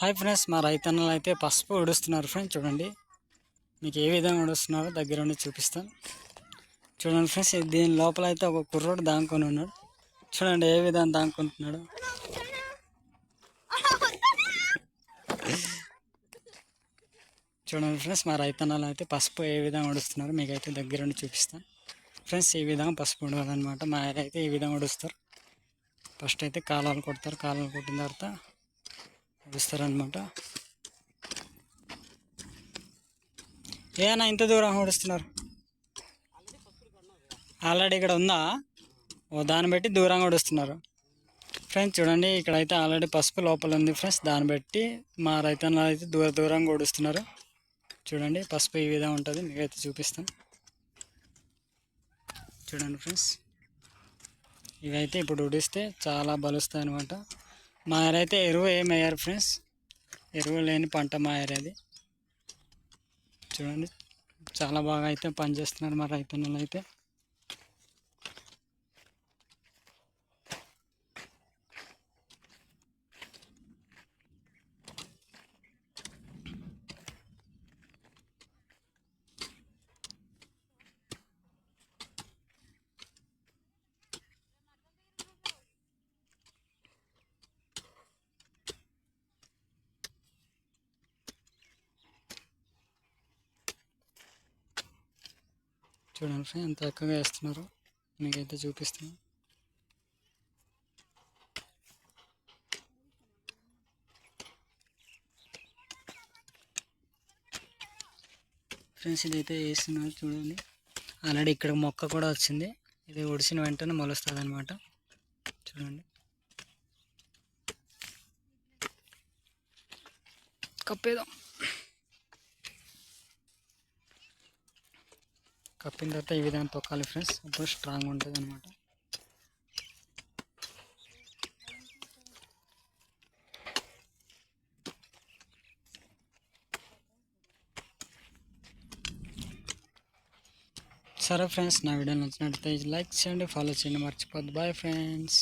Hi friends, మా రైతన్నలు అయితే పసుపు ఉడుస్తున్నారు ఫ్రెండ్స్. చూడండి, మీకు ఏ విధంగా ఉడుస్తున్నారో దగ్గర ఉండి చూపిస్తాను. చూడండి ఫ్రెండ్స్, దీని లోపల అయితే ఒక కుర్రోడు దాంకొని ఉన్నాడు. చూడండి ఏ విధంగా దాంకుంటున్నాడు. చూడండి ఫ్రెండ్స్, మా రైతన్నలు అయితే పసుపు ఏ విధంగా ఉడుస్తున్నారు మీకైతే దగ్గర ఉండి చూపిస్తాను ఫ్రెండ్స్. ఈ విధంగా పసుపు ఉడవాలన్నమాట. మా అయితే ఈ విధంగా ఉడుస్తారు. ఫస్ట్ అయితే కాలాలు కొడతారు. కాలాలు కొట్టిన తర్వాత ఉడుస్తారనమాట. ఏనా ఇంత దూరం ఊడుస్తున్నారు? ఆల్రెడీ ఇక్కడ ఉందా? ఓ దాన్ని బట్టి దూరంగా ఊడుస్తున్నారు ఫ్రెండ్స్. చూడండి, ఇక్కడైతే ఆల్రెడీ పసుపు లోపల ఉంది ఫ్రెండ్స్. దాన్ని బట్టి మా రైతన్నలు అయితే దూరంగా ఊడుస్తున్నారు. చూడండి, పసుపు ఈ విధంగా ఉంటుంది. మీకైతే చూపిస్తాను. చూడండి ఫ్రెండ్స్, ఇవైతే ఇప్పుడు ఉడిస్తే చాలా బలుస్తాయి అనమాట. మాయరైతే ఎరువు ఏమి వేయరు ఫ్రెండ్స్. ఎరువు లేని పంట మాయరేది. చూడండి, చాలా బాగా అయితే పనిచేస్తున్నారు మా రైతన్నలు అయితే. చూడండి ఫ్రెండ్స్, ఎంత చక్కగా వేస్తున్నారు. మీకైతే చూపిస్తాను. ఫ్రెండ్స్, ఇదైతే వేస్తున్నారు. చూడండి, ఆల్రెడీ ఇక్కడ మొక్క కూడా వచ్చింది. ఇది ఒడిసిన వెంటనే మొలుస్తుంది అనమాట. చూడండి, కప్పేదాం. కప్పిన తర్వాత ఈ విధంగా తొక్కాలి ఫ్రెండ్స్. అప్పుడు స్ట్రాంగ్ ఉంటుంది అనమాట. సరే ఫ్రెండ్స్, నా వీడియో నచ్చినట్లయితే లైక్ చేయండి, ఫాలో చేయండి, మర్చిపోద్దు. Bye friends.